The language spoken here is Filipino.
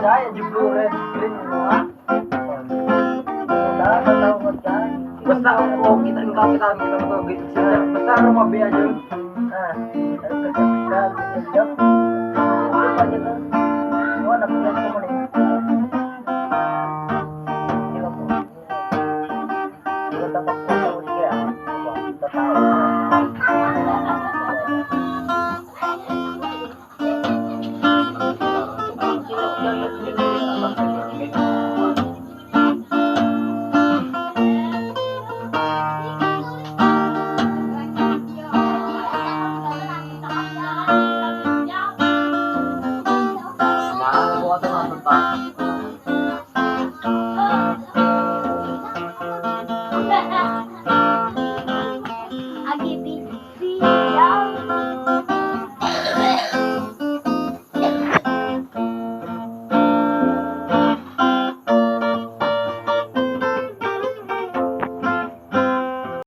gaya di blue red green mo ha. Tatawag ka. Basta ako kita ng kapitan kita mo basta rumabi aja. Ah, kita apa gitu. Gua nak lihat kamu nih. Kita dapat tahu dia. Kita tahu. Semarang gua tuh nonton